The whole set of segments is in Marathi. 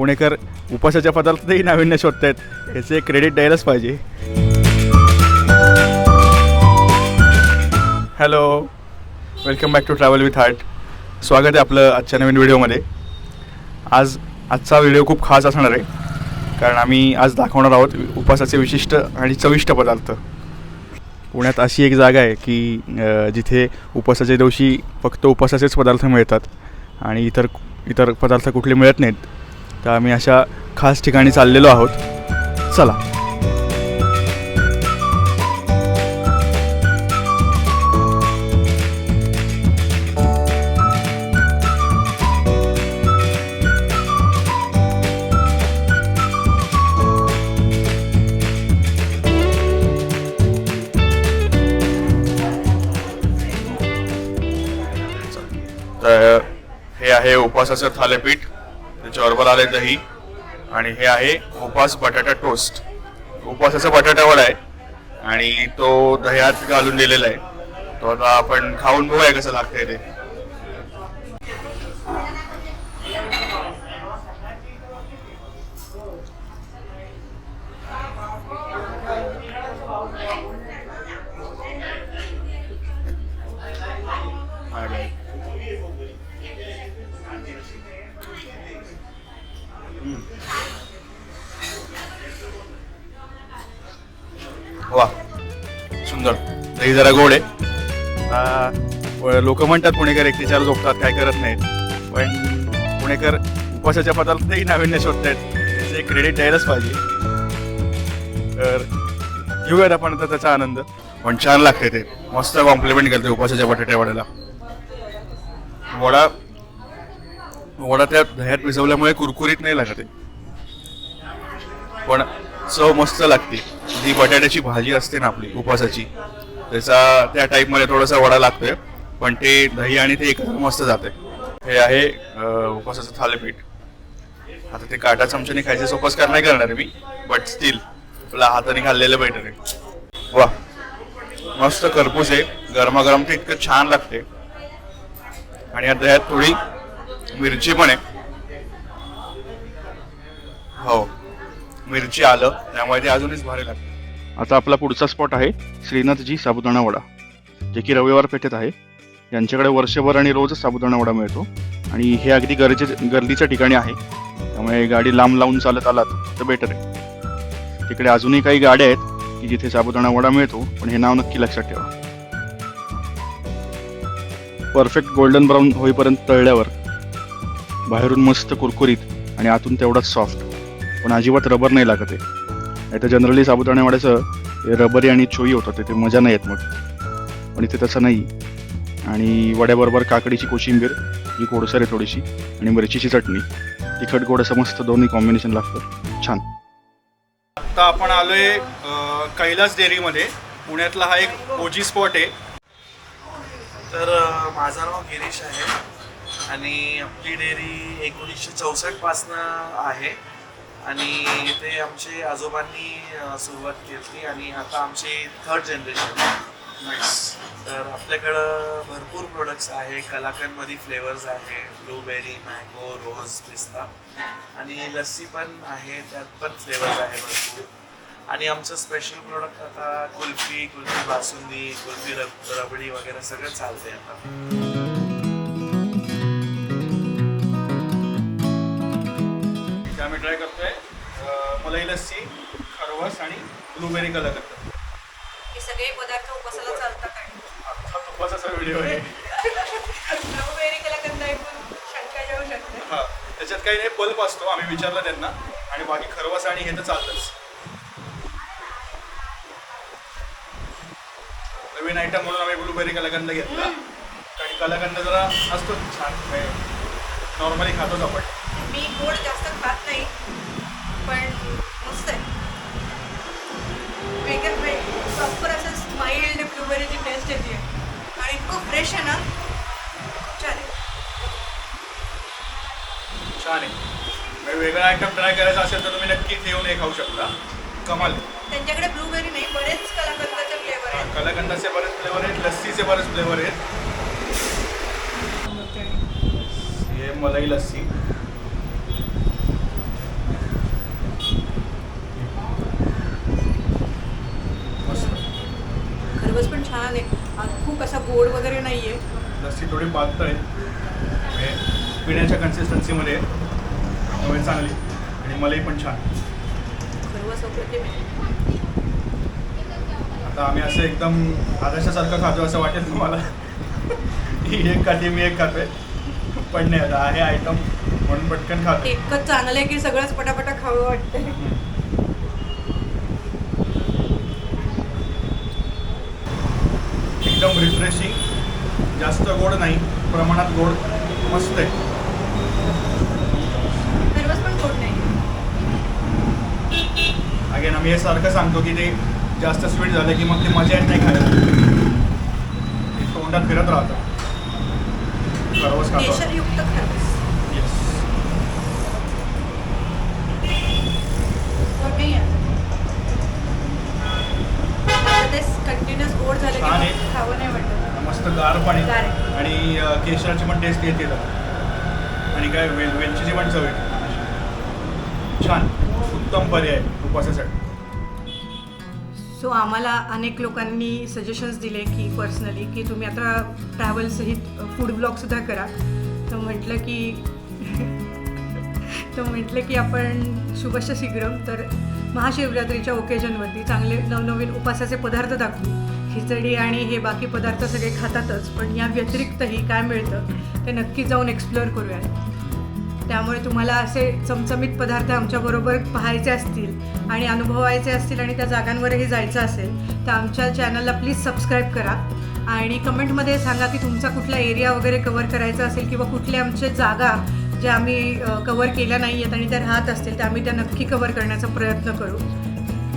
पुणेकर उपासाच्या पदार्थातही नाविन्य शोधत आहेत, ह्याचे क्रेडिट द्यायलाच पाहिजे. Hello, welcome back to travel with heart. स्वागत आहे आपलं आजच्या नवीन व्हिडिओमध्ये. आजचा व्हिडिओ खूप खास असणार आहे, कारण आम्ही आज दाखवणार आहोत उपासाचे विशिष्ट आणि चविष्ट पदार्थ. पुण्यात अशी एक जागा आहे की जिथे उपासाच्या दिवशी फक्त उपासाचेच पदार्थ मिळतात आणि इतर पदार्थ कुठले मिळत नाहीत. तर आम्ही अशा खास ठिकाणी चाललेलो आहोत. चला. तर हे आहे उपासाचं थालीपीठ, त्याच्याबरोबर आले दही, आणि हे आहे उपास बटाटा टोस्ट. उपासाचा बटाटा वडा आहे आणि तो दह्यात घालून दिलेला आहे. तो आता आपण खाऊन बघूया कसं लागतंय ते. वा, सुंदर. दही जरा गोड आहे. लोक म्हणतात पुणेकर एकटीच्यावर झोपतात, काय करत नाहीत, पण पुणेकर उपासाच्या पदार्थातही नाविन्य शोधत आहेत, त्याचे क्रेडिट द्यायलाच पाहिजे. तर घेऊयात आपण आता त्याचा आनंद. पण छान लागते ते, मस्त कॉम्प्लिमेंट करते उपासाच्या बटाट्या वड्याला. वडा त्या दह्यात भिजवल्यामुळे कुरकुरीत नाही लागत आहे, पण चव मस्त लागते. जी बटाट्याची भाजी असते ना आपली उपासाची, त्या टाईपमध्ये थोडासा वडा लागतोय, पण ते दही आणि ते एकत्र मस्त जाते. हे आहे उपासाचं थालीपीठ. आता ते काटा चमच्याने खायचे सोपस्कार नाही करणार आहे मी, बट स्टील आपल्या हाताने खाल्लेलं बेटर आहे. वा, मस्त खरपूस आहे, गरमागरम ते इतकं छान लागते. आणि या दह्यात थोडी मिरची पण आहे. हो, मिरची आलं, त्यामुळे ते अजूनच भारी लागतं. आता आपला पुढचा स्पॉट आहे श्रीनाथजी साबुदाणा वडा, जे की रविवार पेठेत आहे. यांच्याकडे वर्षभर आणि रोज साबुदाणा वडा मिळतो आणि हे अगदी गर्दीच्या ठिकाणी आहे, त्यामुळे गाडी लांब लावून चालत आलात तर बेटर आहे. तिकडे अजूनही काही गाड्या आहेत की जिथे साबुदाणा वडा मिळतो, पण हे नाव नक्की लक्षात ठेवा. परफेक्ट गोल्डन ब्राऊन होईपर्यंत तळल्यावर बाहेरून मस्त कुरकुरीत आणि आतून तेवढाच सॉफ्ट, पण अजिबात रबर नाही लागत आहे. नाही तर जनरली साबुदाणा वड्याचं रबरी आणि चोई होतं, ते मजा नाही येत मग, पण इथे तसं नाही. आणि वड्याबरोबर काकडीची कोशिंबीर, ही गोडसर आहे थोडीशी, आणि मिरचीची चटणी, तिखट गोड असं मस्त दोन्ही कॉम्बिनेशन लागतं छान. आता आपण आलोय कैलास डेअरीमध्ये. पुण्यातला हा एक ओजी स्पॉट आहे. तर माझं नाव गिरीश आहे आणि आपली डेअरी 1964 पासनं आहे आणि इथे आमचे आजोबांनी सुरुवात केली आणि आता आमची 3rd जनरेशन आहे. तर आपल्याकडं भरपूर प्रोडक्ट्स आहे. कलाकंदमध्ये फ्लेवर्स आहे, ब्लूबेरी, मँगो, रोज, पिस्ता, आणि लस्सी पण आहे, त्यात पण फ्लेवर्स आहे भरपूर. आणि आमचं स्पेशल प्रोडक्ट आता कुल्फी बासुंदी, कुल्फी रबडी वगैरे सगळं चालते आता. आम्ही ट्राय करतोय मलाई लस्सी, खरवस आणि ब्लूबेरी कलाकंद. हे सगळे पदार्थ उपासाला चालतात आणि आता उपासाचा व्हिडिओ आहे. ब्लूबेरी कलाकंद ऐकून शंका येऊ शकते. हा, त्याच्यात काही नाही, पल्प असतो, आम्ही विचारलं त्यांना, आणि बाकी खरवस आणि हे तर चालतंच. नवीन आयटम म्हणून आम्ही ब्लूबेरी कलाकंद घेतला, आणि कलाकंद जरा असतो छान, नॉर्मली खातोच आपण. मी गोड जास्त खात नाही, पण मस्त आहे. वेगळं प्रॉपर असं माइल्ड ब्लूबेरीची टेस्ट येते आणि खूप फ्रेश आहे ना, छान आहे. छान आहे. वेगळा आयटम ट्राय करायचा असेल तर तुम्ही नक्की येऊन हे खाऊ शकता. कमाल. त्यांच्याकडे ब्लूबेरी नाही, बरेच कलाकंदाचे फ्लेवर आहेत. कलाकंदाचे बरेच फ्लेवर आहेत, लस्सीचे बरेच फ्लेवर आहेत. हे मलाई लस्सी, असा गोड वगैरे नाही आहे. लस्सी थोडी पातळ आहे, म्हणजे पिण्याच्या कन्सिस्टन्सीमध्ये आहे, त्यामुळे चांगली आणि मलाई पण छान. सर्व अप्रतिम आहे. आता आम्ही असं एकदम आदर्शासारखं खातो असं वाटेल तुम्हाला. ही एक खाते मी एक खातोय, पण नाही आता आहे आयटम म्हणून पटकन खातो. इतकं चांगलं आहे की सगळंच पटापटा खावं वाटतंय. एकदम रिफ्रेशिंग, जास्त गोड नाही, प्रमाणात गोड, मस्त आहे. सर्वच पण गोड नाही. अगेन आम्ही हे सारखं सांगतो की ते जास्त स्वीट झालं की मग ते मजा येत नाही खायला, ते तोंडात फिरत राहतं. खरवस खातो. केशरयुक्त खरवस. येस. गोड नाही आहे. आता ते कंटिन्युअस गोड झालं छान की आहे. मग खावं नाही वाटत. मस्त गार पाणी गार आहे. आणि केशराची पण टेस्ट येते त्याला. आणि काय वेलचीची पण चव येते. छान, उत्तम पर्याय उपवासासाठी. सो आम्हाला अनेक लोकांनी सजेशन्स दिले की पर्सनली की तुम्ही आता ट्रॅव्हलसहित फूड ब्लॉगसुद्धा करा. तर म्हटलं की आपण शुभश्च शीघ्रम, तर महाशिवरात्रीच्या ओकेजनवरती चांगले नवनवीन उपासाचे पदार्थ दाखवू. खिचडी आणि हे बाकी पदार्थ सगळे खातातच, पण या व्यतिरिक्तही काय मिळतं ते नक्की जाऊन एक्सप्लोअर करूया. त्यामुळे तुम्हाला असे चमचमीत पदार्थ आमच्याबरोबर पाहायचे असतील आणि अनुभवायचे असतील आणि त्या जागांवरही जायचं असेल तर आमच्या चॅनलला प्लीज सबस्क्राईब करा आणि कमेंटमध्ये सांगा की तुमचा कुठला एरिया वगैरे कवर करायचा असेल किंवा कुठल्या आमच्या जागा ज्या आम्ही कवर केल्या नाही आहेत आणि त्या राहत असतील तर आम्ही त्या नक्की कवर करण्याचा प्रयत्न करू.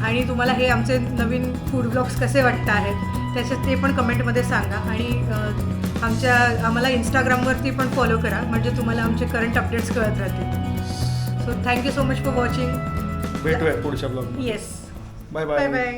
आणि तुम्हाला हे आमचे नवीन फूड ब्लॉग्स कसे वाटत आहेत त्याच्यात ते पण कमेंटमध्ये सांगा. आणि आम्हाला इंस्टाग्रामवरती पण फॉलो करा, म्हणजे तुम्हाला आमचे करंट अपडेट्स कळत राहतील. So thank you so much for watching. भेटूया पुढच्या blog. Yes, bye bye bye.